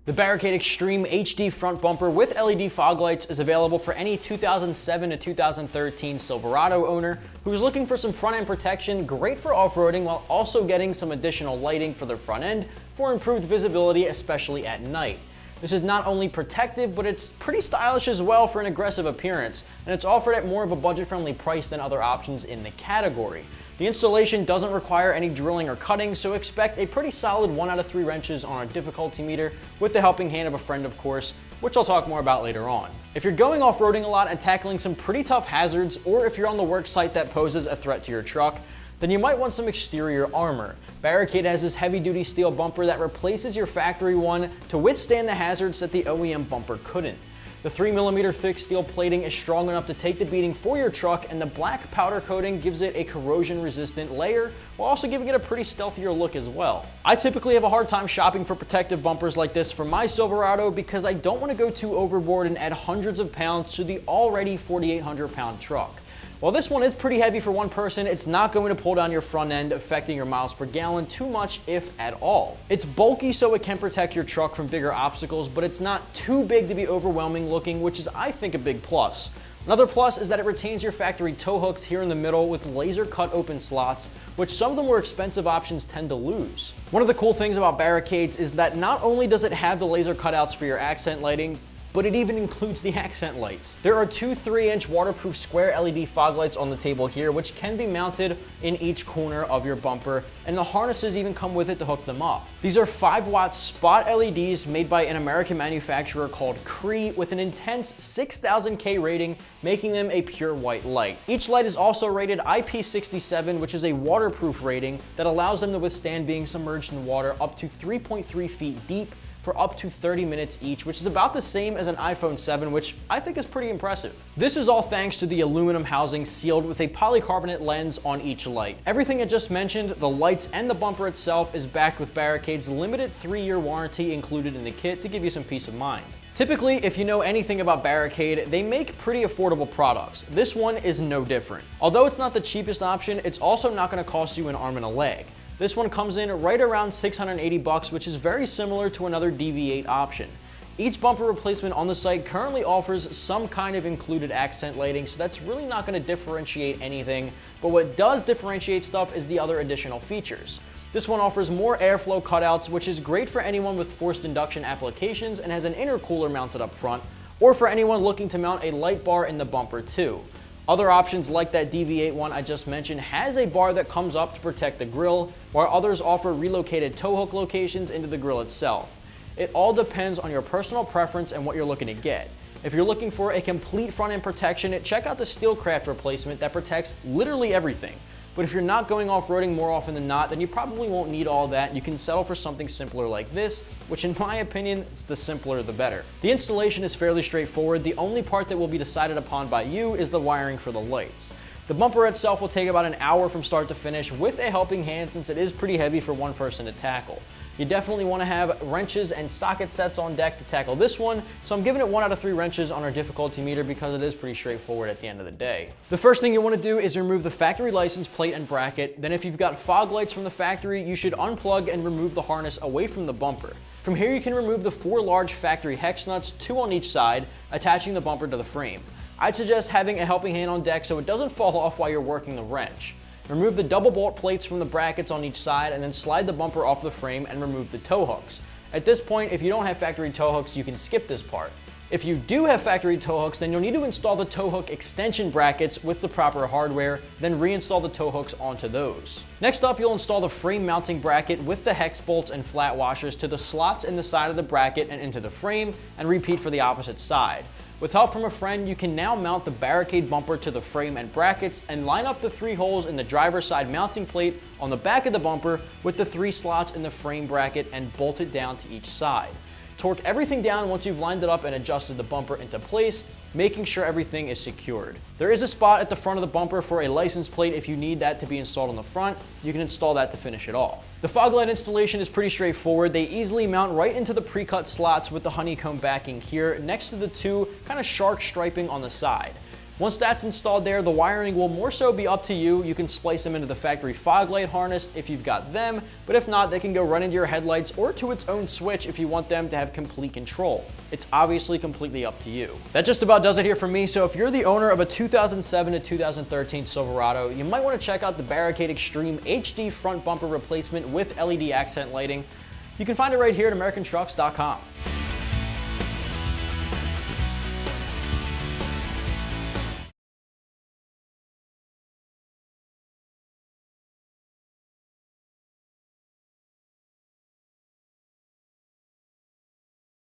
The Barricade Extreme HD Front Bumper with LED fog lights is available for any 2007 to 2013 Silverado owner who's looking for some front end protection, great for off-roading while also getting some additional lighting for their front end for improved visibility, especially at night. This is not only protective, but it's pretty stylish as well for an aggressive appearance, and it's offered at more of a budget-friendly price than other options in the category. The installation doesn't require any drilling or cutting, so expect a pretty solid 1 out of 3 wrenches on our difficulty meter, with the helping hand of a friend of course, which I'll talk more about later on. If you're going off-roading a lot and tackling some pretty tough hazards, or if you're on the work site that poses a threat to your truck, then you might want some exterior armor. Barricade has this heavy-duty steel bumper that replaces your factory one to withstand the hazards that the OEM bumper couldn't. The 3mm thick steel plating is strong enough to take the beating for your truck, and the black powder coating gives it a corrosion-resistant layer, while also giving it a pretty stealthier look as well. I typically have a hard time shopping for protective bumpers like this for my Silverado because I don't want to go too overboard and add hundreds of pounds to the already 4,800-pound truck. While this one is pretty heavy for one person, it's not going to pull down your front end, affecting your miles per gallon too much, if at all. It's bulky so it can protect your truck from bigger obstacles, but it's not too big to be overwhelming looking, which is, I think, a big plus. Another plus is that it retains your factory tow hooks here in the middle with laser cut open slots, which some of the more expensive options tend to lose. One of the cool things about Barricades is that not only does it have the laser cutouts for your accent lighting, but it even includes the accent lights. There are two 3-inch waterproof square LED fog lights on the table here, which can be mounted in each corner of your bumper, and the harnesses even come with it to hook them up. These are 5-watt spot LEDs made by an American manufacturer called CREE with an intense 6000K rating, making them a pure white light. Each light is also rated IP67, which is a waterproof rating that allows them to withstand being submerged in water up to 3.3 feet deep for up to 30 minutes each, which is about the same as an iPhone 7, which I think is pretty impressive. This is all thanks to the aluminum housing sealed with a polycarbonate lens on each light. Everything I just mentioned, the lights and the bumper itself, is backed with Barricade's limited 3-year warranty included in the kit to give you some peace of mind. Typically, if you know anything about Barricade, they make pretty affordable products. This one is no different. Although it's not the cheapest option, it's also not going to cost you an arm and a leg. This one comes in right around $680, which is very similar to another DV8 option. Each bumper replacement on the site currently offers some kind of included accent lighting, so that's really not going to differentiate anything, but what does differentiate stuff is the other additional features. This one offers more airflow cutouts, which is great for anyone with forced induction applications and has an intercooler mounted up front, or for anyone looking to mount a light bar in the bumper too. Other options like that DV8 one I just mentioned has a bar that comes up to protect the grille, while others offer relocated tow hook locations into the grille itself. It all depends on your personal preference and what you're looking to get. If you're looking for a complete front end protection, check out the Steelcraft replacement that protects literally everything. But if you're not going off-roading more often than not, then you probably won't need all that. You can settle for something simpler like this, which in my opinion, the simpler the better. The installation is fairly straightforward. The only part that will be decided upon by you is the wiring for the lights. The bumper itself will take about an hour from start to finish with a helping hand, since it is pretty heavy for one person to tackle. You definitely want to have wrenches and socket sets on deck to tackle this one, so I'm giving it 1 out of 3 wrenches on our difficulty meter because it is pretty straightforward at the end of the day. The first thing you want to do is remove the factory license plate and bracket. Then if you've got fog lights from the factory, you should unplug and remove the harness away from the bumper. From here you can remove the 4 large factory hex nuts, 2 on each side, attaching the bumper to the frame. I'd suggest having a helping hand on deck so it doesn't fall off while you're working the wrench. Remove the double bolt plates from the brackets on each side and then slide the bumper off the frame and remove the tow hooks. At this point, if you don't have factory tow hooks, you can skip this part. If you do have factory tow hooks, then you'll need to install the tow hook extension brackets with the proper hardware, then reinstall the tow hooks onto those. Next up, you'll install the frame mounting bracket with the hex bolts and flat washers to the slots in the side of the bracket and into the frame, and repeat for the opposite side. With help from a friend, you can now mount the Barricade bumper to the frame and brackets and line up the 3 holes in the driver's side mounting plate on the back of the bumper with the 3 slots in the frame bracket and bolt it down to each side. Torque everything down once you've lined it up and adjusted the bumper into place, making sure everything is secured. There is a spot at the front of the bumper for a license plate if you need that to be installed on the front. You can install that to finish it off. The fog light installation is pretty straightforward. They easily mount right into the pre-cut slots with the honeycomb backing here next to the 2 kind of shark striping on the side. Once that's installed there, the wiring will more so be up to you. You can splice them into the factory fog light harness if you've got them, but if not, they can go right into your headlights or to its own switch if you want them to have complete control. It's obviously completely up to you. That just about does it here for me, so if you're the owner of a 2007 to 2013 Silverado, you might want to check out the Barricade Extreme HD Front Bumper replacement with LED accent lighting. You can find it right here at AmericanTrucks.com.